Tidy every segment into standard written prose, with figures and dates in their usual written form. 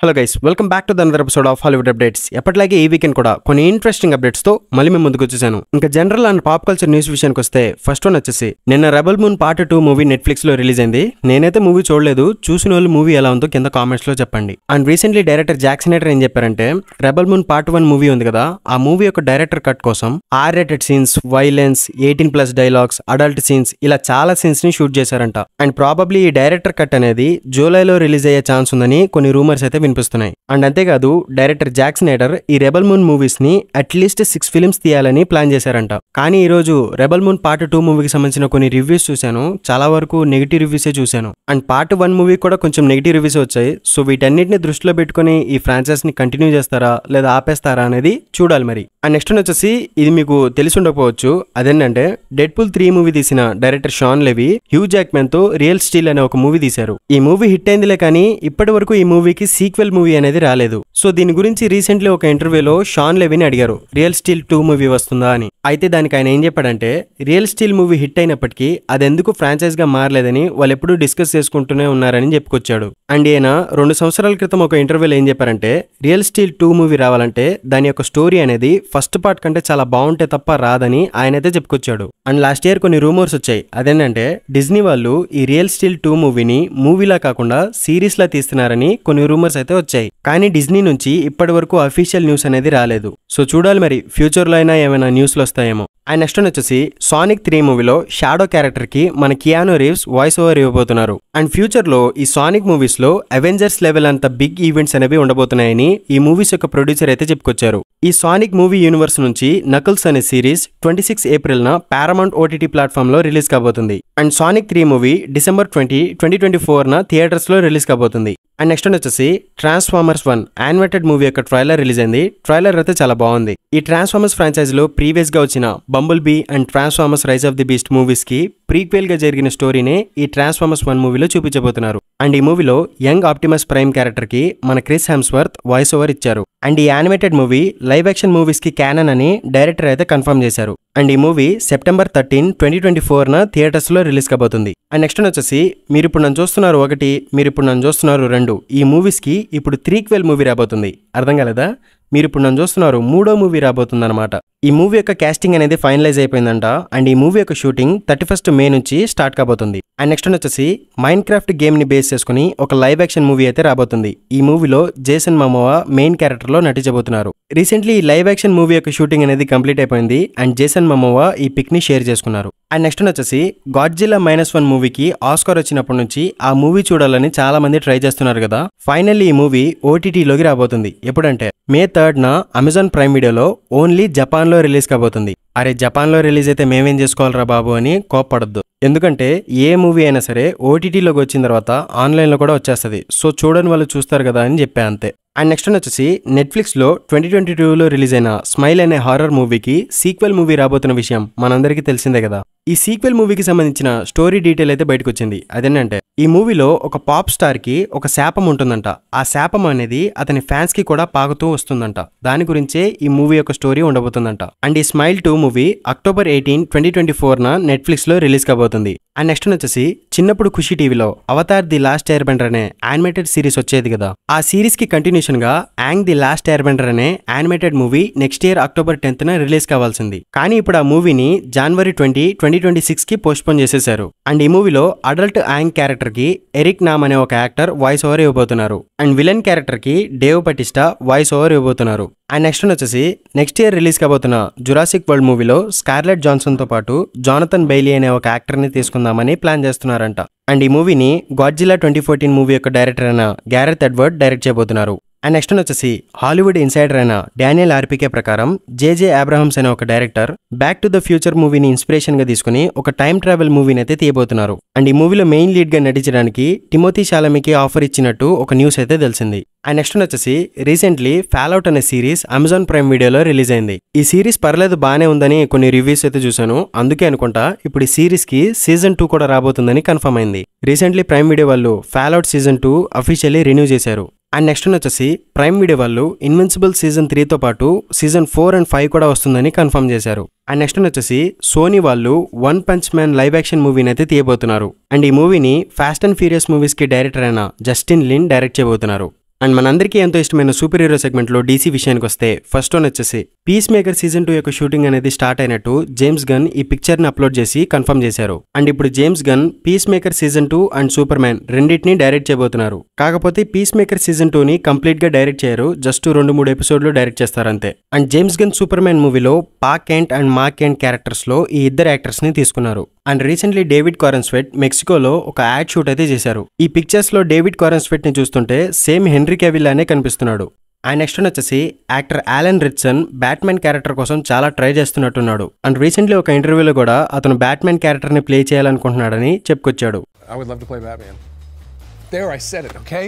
Hello guys, welcome back to another episode of Hollywood updates. ఎప్పటిలాగే ఈ weekend కూడా కొన్ని ఇంట్రెస్టింగ్ అప్డేట్స్ తో మళ్ళీ మేము ముందుకు వచ్చేసాను. ఇంకా general and pop culture news విషయానికి వస్తే ఫస్ట్ వన్ వచ్చేసి నిన్న rebel moon part 2 movie Netflix లో రిలీజ్ అయింది. నేనైతే మూవీ చూడలేదు, చూసిన వాళ్ళు మూవీ ఎలా ఉందో కింద కామెంట్స్ లో చెప్పండి. And recently director Jack Schneider ఏం చెప్పారంటే, రెబల్ మూన్ పార్ట్ 1 మూవీ ఉంది కదా, ఆ మూవీ యొక్క డైరెక్టర్ కట్ కోసం are rated scenes, violence, 18+ dialogues, adult scenes ఇలా చాలా సీన్స్ ని షూట్ చేశారంట. అండ్ ప్రాబబ్లీ ఈ డైరెక్టర్ కట్ అనేది జూలైలో రిలీజ్ అయ్యే ఛాన్స్ ఉందని కొన్ని రూమర్స్ అయితే వినిపిస్తున్నాయి. అండ్ అంతేకాదు డైరెక్టర్ జాక్ స్నైడర్ ఈ రెబల్ మూన్ మూవీస్ ని అట్లీస్ట్ 6 ఫిల్మ్స్ తీయాలని ప్లాన్ చేశారంట. కానీ ఈ రోజు రెబల్ మూన్ పార్ట్ 2 మూవీకి సంబంధించిన కొన్ని రివ్యూస్ చూశాను, చాలా వరకు నెగిటివ్ రివ్యూసే చూశాను. అండ్ పార్ట్ 1 మూవీ కూడా కొంచెం నెగిటివ్ రివ్యూస్ వచ్చాయి. సో వీటన్నిటిని దృష్టిలో పెట్టుకుని ఈ ఫ్రాంచైజ్ ని కంటిన్యూ చేస్తారా లేదా ఆపేస్తారా అనేది చూడాలి మరి. అండ్ నెక్స్ట్ వచ్చేసి ఇది మీకు తెలిసి ఉండకపోవచ్చు, అదేంటంటే డెడ్పూల్ 3 మూవీ తీసిన director Shawn Levy Hugh Jackman తో రియల్ స్టీల్ అనే ఒక మూవీ తీశారు. ఈ మూవీ హిట్ అయిందిలే, కానీ ఇప్పటి వరకు ఈ మూవీకి సీక్వెల్ మూవీ అనేది రాలేదు. సో దీని గురించి రీసెంట్లీ ఒక ఇంటర్వ్యూలో షాన్ లెవీని అడిగారు, రియల్ స్టీల్ 2 మూవీ వస్తుందా అని. అయితే దానికి ఆయన ఏం చెప్పాడంటే, రియల్ స్టీల్ మూవీ హిట్ అయినప్పటికీ అదెందుకు ఫ్రాంచైజ్ గా మారలేదని వాళ్ళు ఎప్పుడూ డిస్కస్ చేసుకుంటూనే ఉన్నారని చెప్పుకొచ్చాడు. అండ్ ఈయన 2 సంవత్సరాల క్రితం ఒక ఇంటర్వ్యూలో ఏం చెప్పారంటే, రియల్ స్టీల్ 2 మూవీ రావాలంటే దాని యొక్క స్టోరీ అనేది ఫస్ట్ పార్ట్ కంటే చాలా బాగుంటే తప్ప రాదని ఆయనైతే చెప్పుకొచ్చాడు. అండ్ లాస్ట్ ఇయర్ కొన్ని రూమర్స్ వచ్చాయి, అదేంటంటే డిజ్నీ వాళ్ళు ఈ రియల్ స్టీల్ 2 మూవీని మూవీలా కాకుండా సిరీస్ లా తీస్తున్నారని కొన్ని రూమర్స్ అయితే వచ్చాయి. కానీ డిజ్నీ నుంచి ఇప్పటి వరకు అఫీషియల్ న్యూస్ అనేది రాలేదు. సో చూడాలి మరి ఫ్యూచర్ లో అయినా ఏమైనా న్యూస్లు వస్తాయేమో. అండ్ నెక్స్ట్ వచ్చేసి సానిక్ 3 మూవీలో షాడో క్యారెక్టర్ కి మన కియానో రీవ్స్ వాయిస్ ఓవర్ ఇవ్వబోతున్నారు. అండ్ ఫ్యూచర్ లో ఈ సానిక్ మూవీస్ లో అవెంజర్స్ లెవెల్ అంత బిగ్ ఈవెంట్స్ అనేవి ఉండబోతున్నాయని ఈ మూవీస్ యొక్క ప్రొడ్యూసర్ అయితే చెప్పుకొచ్చారు. ఈ సానిక్ మూవీ యూనివర్స్ నుంచి నకిల్స్ అనే సిరీస్ 26 ఏప్రిల్ న పారామౌంట్ ఓటీటీ ప్లాట్ఫామ్ లో రిలీజ్ కాబోతుంది. అండ్ సానిక్ 3 మూవీ డిసెంబర్ 20, 2024 న థియేటర్స్ లో రిలీజ్ కాబోతుంది. అండ్ నెక్స్ట్ వచ్చేసి ట్రాన్స్ఫార్మర్స్ 1 యానిమేటెడ్ మూవీ యొక్క ట్రైలర్ రిలీజ్ అయింది. ట్రైలర్ అయితే చాలా బాగుంది. ఈ ట్రాన్స్ఫార్మర్స్ ఫ్రాంచైజ్ లో ప్రీవియస్ గా వచ్చిన Bumblebee and Transformers rise of the beast movies కి ప్రీక్వెల్ గా జరిగిన స్టోరీనే ఈ ట్రాన్స్ఫార్మర్స్ 1 మూవీలో చూపించబోతున్నారు. అండ్ ఈ మూవీలో యంగ్ ఆప్టిమస్ ప్రైమ్ క్యారెక్టర్ కి మన క్రిస్ హెమ్స్వర్త్ వాయిస్ ఓవర్ ఇచ్చారు. అండ్ ఈ animated movie live action movies కి క్యానన్ అని డైరెక్టర్ అయితే కన్ఫర్మ్ చేశారు. అండ్ ఈ మూవీ సెప్టెంబర్ 13, 2024 న థియేటర్స్ లో రిలీజ్ కాబోతుంది. అండ్ నెక్స్ట్ వచ్చేసి మీరు ఇప్పుడు నన్ను చూస్తున్నారు 1, మీరు ఇప్పుడు నన్ను చూస్తున్నారు 2 ఈ మూవీస్ కి ఇప్పుడు 3క్వెల్ మూవీ రాబోతుంది. అర్థం కాలేదా? మీరు ఇప్పుడు నన్ను చూస్తున్నారు 3వ మూవీ రాబోతుంది అనమాట. ఈ మూవీ యొక్క కాస్టింగ్ అనేది ఫైనలైజ్ అయిపోయిందంట. అండ్ ఈ మూవీ యొక్క షూటింగ్ 31st మే నుంచి స్టార్ట్ కాబోతుంది. అండ్ నెక్స్ట్ వచ్చేసి మైన్ క్రాఫ్ట్ గేమ్ ని బేస్ చేసుకుని ఒక లైవ్ యాక్షన్ మూవీ అయితే రాబోతుంది. ఈ మూవీలో జేసన్ మమోవా మెయిన్ క్యారెక్టర్ లో నటించబోతున్నారు. రీసెంట్లీ ఈ లైవ్ యాక్షన్ మూవీ యొక్క షూటింగ్ అనేది కంప్లీట్ అయిపోయింది. అండ్ జేసన్ మమోవా ఈ పిక్ ని షేర్ చేసుకున్నారు. అండ్ నెక్స్ట్ వచ్చేసి గాడ్జిల్లా -1 మూవీకి ఆస్కార్ వచ్చినప్పటి నుంచి ఆ మూవీ చూడాలని చాలా మంది ట్రై చేస్తున్నారు కదా. ఫైనల్లీ ఈ మూవీ ఓటీటీలోకి రాబోతుంది. ఎప్పుడంటే మే 3 న అమెజాన్ ప్రైమ్ వీడియోలో ఓన్లీ జపాన్ లో రిలీజ్ కాబోతుంది. అరే జపాన్ లో రిలీజ్ అయితే మేమేం చేసుకోవాలరా బాబు అని కోప్పడద్దు. ఎందుకంటే ఏ మూవీ అయినా సరే ఓటీటీలోకి వచ్చిన తర్వాత ఆన్లైన్ లో కూడా వచ్చేస్తుంది. సో చూడని వాళ్ళు చూస్తారు కదా అని చెప్పా అంతే. అండ్ నెక్స్ట్ వచ్చేసి నెట్ఫ్లిక్స్ లో 2022లో రిలీజ్ అయిన స్మైల్ అనే హారర్ మూవీకి సీక్వెల్ మూవీ రాబోతున్న విషయం మనందరికీ తెలిసిందే కదా. ఈ సీక్వెల్ మూవీకి సంబంధించిన స్టోరీ డీటెయిల్ అయితే బయటకు వచ్చింది. అదేంటంటే ఈ మూవీలో ఒక పాప్ స్టార్ కి ఒక శాపం ఉంటుందంట. ఆ శాపం అనేది అతని ఫ్యాన్స్ కి కూడా పాకుతూ వస్తుందంట. దాని గురించే ఈ మూవీ యొక్క స్టోరీ ఉండబోతుందంట. అండ్ ఈ స్మైల్ 2 మూవీ అక్టోబర్ 18, 2024 న నెట్ఫ్లిక్స్ లో రిలీజ్ కాబోతుంది. అండ్ నెక్స్ట్ వచ్చేసి చిన్నప్పుడు ఖుషి టీవీలో Avatar the last airbender అనే యానిమేటెడ్ సిరీస్ వచ్చేది కదా. ఆ సిరీస్ కి కంటిన్యూషన్ గా Aang the last airbender అనే animated movie next year October 10th న రిలీజ్ కావాల్సింది. కానీ ఇప్పుడు ఆ మూవీని జనవరి 20, 2026 కి పోస్ట్పోన్ చేసేశారు. అండ్ ఈ మూవీలో అడల్ట్ యాంగ్ క్యారెక్టర్ కి ఎరిక్ నామ్ అనే ఒక యాక్టర్ వాయిస్ ఓవర్ ఇవ్వబోతున్నారు. అండ్ విలన్ క్యారెక్టర్ కి డేవ్ బటిస్టా వాయిస్ ఓవర్ ఇవ్వబోతున్నారు. అండ్ నెక్స్ట్ వచ్చేసి నెక్స్ట్ ఇయర్ రిలీజ్ కాబోతున్న జురాసిక్ వరల్డ్ మూవీలో స్కార్లెట్ జాన్సన్ తో పాటు జానథన్ బెయిలీ అనే ఒక యాక్టర్ ని తీసుకుందామని ప్లాన్ చేస్తున్నారంట. అండ్ ఈ మూవీని గాడ్జిల్లా 2014 మూవీ యొక్క డైరెక్టర్ అయిన గ్యారెత్ ఎడ్వర్డ్ డైరెక్ట్ చేయబోతున్నారు. అండ్ నెక్స్ట్ వచ్చేసి హాలీవుడ్ ఇన్సైడర్ అయిన డానియల్ ఆర్పికే ప్రకారం జేజే అబ్రహమ్స్ అనే ఒక director back to the future మూవీని ఇన్స్పిరేషన్ గా తీసుకుని ఒక టైం ట్రావెల్ మూవీని అయితే తీయబోతున్నారు. అండ్ ఈ మూవీలో మెయిన్ లీడ్ గా నటించడానికి టిమోథీ షాలమీకి ఆఫర్ ఇచ్చినట్టు ఒక న్యూస్ అయితే తెలిసింది. అండ్ నెక్స్ట్ వచ్చేసి రీసెంట్లీ ఫాల్అవుట్ అనే సిరీస్ అమెజాన్ ప్రైమ్ వీడియోలో రిలీజ్ అయింది. ఈ సిరీస్ పర్లేదు బానే ఉందని కొన్ని రివ్యూస్ అయితే చూసాను. అందుకే అనుకుంటా ఇప్పుడు ఈ సిరీస్ కి సీజన్ 2 కూడా రాబోతుందని కన్ఫర్మ్ అయింది. రీసెంట్లీ ప్రైమ్ వీడియో వాళ్ళు ఫాల్అవుట్ సీజన్ 2 అఫీషియల్లీ రిన్యూ చేశారు. అండ్ నెక్స్ట్ వచ్చేసి ప్రైమ్ వీడియో వాళ్ళు ఇన్విన్సిబుల్ సీజన్ 3తో పాటు సీజన్ 4 and 5 కూడా వస్తుందని కన్ఫర్మ్ చేశారు. అండ్ నెక్స్ట్ వచ్చేసి సోనీ వాళ్ళు one punch man live action మూవీని అయితే తీయబోతున్నారు. అండ్ ఈ మూవీని ఫాస్ట్ అండ్ ఫ్యూరియస్ మూవీస్ కి డైరెక్టర్ అయిన జస్టిన్ లిన్ డైరెక్ట్ చేయబోతున్నారు. అండ్ మనందరికీ ఎంతో ఇష్టమైన సూపర్ హీరో సెగ్మెంట్లో డీసీ విషయానికి వస్తే ఫస్ట్ వన్ వచ్చేసి పీస్ మేకర్ సీజన్ 2 యొక్క షూటింగ్ అనేది స్టార్ట్ అయినట్టు జేమ్స్ గన్ ఈ పిక్చర్ ని అప్లోడ్ చేసి కన్ఫర్మ్ చేశారు. అండ్ ఇప్పుడు James gun piece maker season 2 and super man రెండింటిని డైరెక్ట్ చేయబోతున్నారు. కాకపోతే పీస్ మేకర్ సీజన్ 2 ని కంప్లీట్ గా డైరెక్ట్ చేయరు, జస్ట్ 2-3 ఎపిసోడ్లు డైరెక్ట్ చేస్తారు అంతే. And James gun super man మూవీలో పా కెంట్ అండ్ మా కెంట్ క్యారెక్టర్స్ లో ఈ ఇద్దరు యాక్టర్స్ ని తీసుకున్నారు. అండ్ రీసెంట్లీ డేవిడ్ కారెన్స్వెట్ మెక్సికోలో ఒక యాడ్ షూట్ అయితే చేశారు. ఈ పిక్చర్స్ లో డేవిడ్ కారెన్స్వెట్ ని చూస్తుంటే సేమ్ హెన్రీ కేవిల్ లానే కనిపిస్తున్నాడు. అండ్ నెక్స్ట్ వచ్చేసి యాక్టర్ ఆలన్ రిచ్సన్ బ్యాట్మెన్ క్యారెక్టర్ కోసం చాలా ట్రై చేస్తున్నట్టున్నాడు. అండ్ రీసెంట్లీ ఒక ఇంటర్వ్యూలో కూడా అతను బ్యాట్మెన్ క్యారెక్టర్ ని ప్లే చేయాలనుకుంటున్నాడని చెప్పుకొచ్చాడు.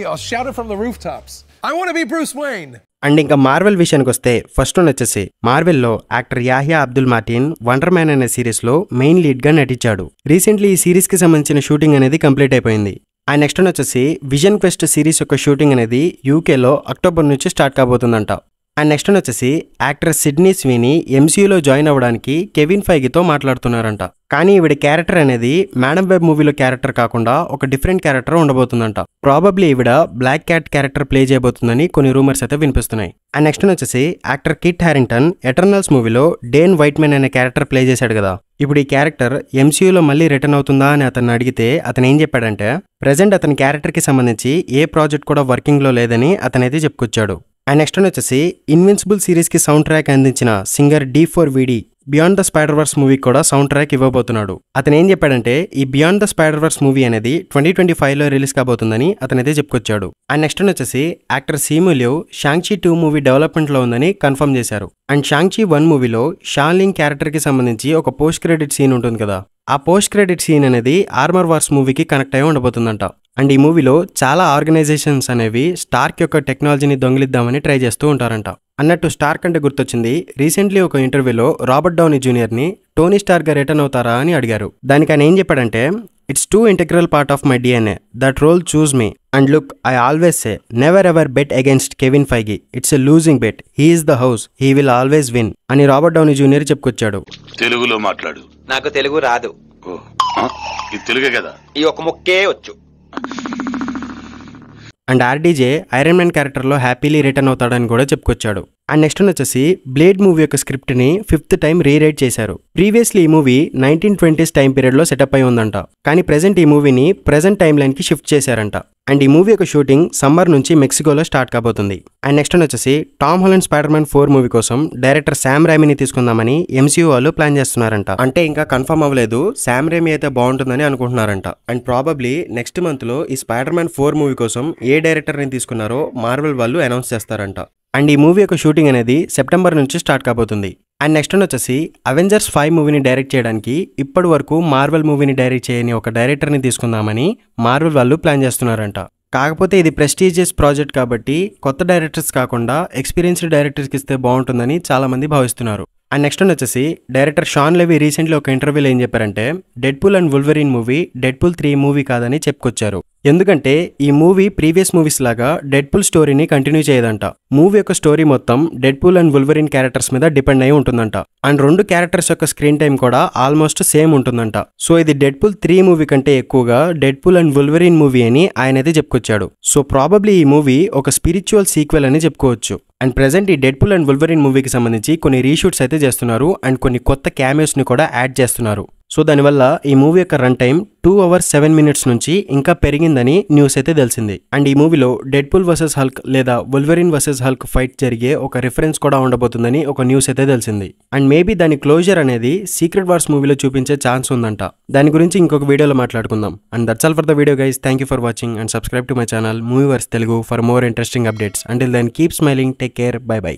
అండ్ ఇంకా మార్వెల్ విషయానికి వస్తే ఫస్ట్ వన్ వచ్చేసి మార్వెల్లో actor Yahya Abdul Mateen Wonder Man అనే సిరీస్ లో మెయిన్ లీడ్ గా నటించాడు. రీసెంట్లీ ఈ సిరీస్ కి సంబంధించిన షూటింగ్ అనేది కంప్లీట్ అయిపోయింది. అండ్ నెక్స్ట్ వన్ వచ్చేసి విజన్ క్వెస్ట్ సిరీస్ యొక్క షూటింగ్ అనేది యూకేలో అక్టోబర్ నుంచి స్టార్ట్ కాబోతుందంట. అండ్ నెక్స్ట్ వన్ వచ్చేసి యాక్టర్ సిడ్నీ స్వీనీ ఎంసీయూలో జాయిన్ అవ్వడానికి కెవిన్ ఫైగీతో మాట్లాడుతున్నారంట. కానీ ఈవిడ క్యారెక్టర్ అనేది మేడం వెబ్ మూవీలో క్యారెక్టర్ కాకుండా ఒక డిఫరెంట్ క్యారెక్టర్ ఉండబోతుందంట. ప్రాబబ్లీ ఈవిడ బ్లాక్ క్యాట్ క్యారెక్టర్ ప్లే చేయబోతుందని కొన్ని రూమర్స్ అయితే వినిపిస్తున్నాయి. అండ్ నెక్స్ట్ వచ్చేసి యాక్టర్ కిట్ హ్యారింగ్టన్ ఎటర్నల్స్ మూవీలో డేన్ వైట్మెన్ అనే క్యారెక్టర్ ప్లే చేశాడు కదా. ఇప్పుడు ఈ క్యారెక్టర్ ఎంసీయూలో మళ్ళీ రిటర్న్ అవుతుందా అని అతన్ని అడిగితే అతను ఏం చెప్పాడంటే ప్రెజెంట్ అతని క్యారెక్టర్ కి సంబంధించి ఏ ప్రాజెక్ట్ కూడా వర్కింగ్ లో లేదని అతనైతే చెప్పుకొచ్చాడు. అండ్ నెక్స్ట్ వచ్చేసి ఇన్విన్సిబుల్ సిరీస్ కి సౌండ్ ట్రాక్ అందించిన singer D4VD beyond the spider verse movie కూడా సౌండ్ ట్రాక్ ఇవ్వబోతున్నాడు. అతను ఏం చెప్పాడంటే ఈ beyond the spider verse movie అనేది 2025లో రిలీజ్ కాబోతుందని అతనైతే చెప్పుకొచ్చాడు. అండ్ నెక్స్ట్ వచ్చేసి actor Simu Liu Shang-Chi 2 movie development లో ఉందని కన్ఫర్మ్ చేశారు. అండ్ షాంగ్-చి 1 మూవీలో షాన్లింగ్ క్యారెక్టర్ కి సంబంధించి ఒక పోస్ట్ క్రెడిట్ సీన్ ఉంటుంది కదా, ఆ పోస్ట్ క్రెడిట్ సీన్ అనేది ఆర్మర్ వార్స్ మూవీకి కనెక్ట్ అయి ఉండబోతుందంట. అండ్ ఈ మూవీలో చాలా ఆర్గనైజేషన్స్ అనేవి స్టార్క్ యొక్క టెక్నాలజీని దొంగిలిద్దామని ట్రై చేస్తూ ఉంటారంట. అన్నట్టు స్టార్క్ అంటే గుర్తొచ్చింది, రీసెంట్లీ ఒక ఇంటర్వ్యూలో రాబర్ట్ డౌనీ జూనియర్ ని టోనీ స్టార్క్ గా రిటర్న్ అవుతారా అని అడిగారు. దానికి ఆయన ఏం చెప్పాడంటే it's too integral part of my DNA, that role chose me and look I always say never ever bet against Kevin Feige, it's a losing bet, he is the house, he will always win అని Robert Downey Junior చెప్పుకొచ్చాడు. తెలుగులో మాట్లాడు. నాకు తెలుగు రాదు. తెలుగే కదా, ఈ ఒక ముక్కే వచ్చు. అండ్ RDJ ఐరన్ మ్యాన్ క్యారెక్టర్లో హ్యాపీలీ రిటర్న్ అవుతాడని కూడా చెప్పుకొచ్చాడు. అండ్ నెక్స్ట్ వచ్చేసి బ్లేడ్ మూవీ యొక్క స్క్రిప్ట్ ని 5th టైం రీరైట్ చేశారు. ప్రీవియస్లీ ఈ మూవీ 1920s టైం పీరియడ్ లో సెటప్ అయి ఉందంట, కానీ ప్రెసెంట్ ఈ మూవీని ప్రెసెంట్ టైం లైన్ కి షిఫ్ట్ చేశారంట. అండ్ ఈ మూవీ యొక్క షూటింగ్ సమ్మర్ నుంచి మెక్సికోలో స్టార్ట్ కాబోతుంది. అండ్ నెక్స్ట్ వచ్చేసి Tom Holland spider man 4 movie కోసం డైరెక్టర్ శామ్ రైమీని తీసుకుందామని MCU వాళ్ళు ప్లాన్ చేస్తున్నారంట. అంటే ఇంకా కన్ఫర్మ్ అవ్వలేదు, శామ్ రైమీ అయితే బాగుంటుందని అనుకుంటున్నారంట. అండ్ ప్రాబబ్లీ నెక్స్ట్ మంత్ లో ఈ స్పైడర్ మ్యాన్ 4 మూవీ కోసం ఏ డైరెక్టర్ ని తీసుకున్నారో మార్వెల్ వాళ్ళు అనౌన్స్ చేస్తారంట. అండ్ ఈ మూవీ యొక్క షూటింగ్ అనేది సెప్టెంబర్ నుంచి స్టార్ట్ కాబోతుంది. అండ్ నెక్స్ట్ వచ్చేసి అవెంజర్స్ 5 మూవీని డైరెక్ట్ చేయడానికి ఇప్పటి వరకు మార్వెల్ మూవీని డైరెక్ట్ చేయని ఒక డైరెక్టర్ని తీసుకుందామని మార్వెల్ వాళ్ళు ప్లాన్ చేస్తున్నారంట. కాకపోతే ఇది ప్రెస్టీజియస్ ప్రాజెక్ట్ కాబట్టి కొత్త డైరెక్టర్స్ కాకుండా ఎక్స్పీరియన్స్డ్ డైరెక్టర్స్కి ఇస్తే బాగుంటుందని చాలా మంది భావిస్తున్నారు. అండ్ నెక్స్ట్ వచ్చేసి డైరెక్టర్ షాన్ లెవీ రీసెంట్లీ ఒక ఇంటర్వ్యూలో ఏం చెప్పారంటే Deadpool and Wolverine movie Deadpool 3 movie కాదని చెప్పుకొచ్చారు. ఎందుకంటే ఈ మూవీ ప్రీవియస్ మూవీస్ లాగా డెడ్పూల్ స్టోరీని కంటిన్యూ చేయదంట. మూవీ యొక్క స్టోరీ మొత్తం డెడ్పూల్ అండ్ వుల్వెరిన్ క్యారెక్టర్స్ మీద డిపెండ్ అయి ఉంటుందంట. అండ్ 2 క్యారెక్టర్స్ యొక్క స్క్రీన్ టైం కూడా ఆల్మోస్ట్ సేమ్ ఉంటుందంట. సో ఇది డెడ్పూల్ 3 మూవీ కంటే ఎక్కువగా డెడ్పూల్ అండ్ వుల్వెరిన్ మూవీ అని ఆయన అయితే చెప్పుకొచ్చాడు. సో ప్రాబబ్లీ ఈ మూవీ ఒక స్పిరిచువల్ సీక్వెల్ అని చెప్పుకోవచ్చు. అండ్ ప్రెసెంట్ ఈ డెడ్పూల్ అండ్ వుల్వెరిన్ మూవీకి సంబంధించి కొన్ని రీషూట్స్ అయితే చేస్తున్నారు అండ్ కొన్ని కొత్త క్యామియోస్ ని కూడా యాడ్ చేస్తున్నారు. సో దానివల్ల ఈ మూవీ యొక్క రన్ టైం 2 hours 7 minutes నుంచి ఇంకా పెరిగిందని న్యూస్ అయితే తెలిసింది. అండ్ ఈ మూవీలో డెడ్పూల్ వర్సెస్ హల్క్ లేదా వుల్వెరిన్ వర్సెస్ హల్క్ ఫైట్ జరిగే ఒక రిఫరెన్స్ కూడా ఉండబోతుందని ఒక న్యూస్ అయితే తెలిసింది. అండ్ మేబీ దాని క్లోజర్ అనేది సీక్రెట్ వార్స్ మూవీలో చూపించే ఛాన్స్ ఉందంట. దాని గురించి ఇంకొక వీడియోలో మాట్లాడుకుందాం. And that's all for the video guys. Thank you for watching and subscribe to my channel Movieverse Telugu for more interesting updates. Until then keep smiling, take care, bye by.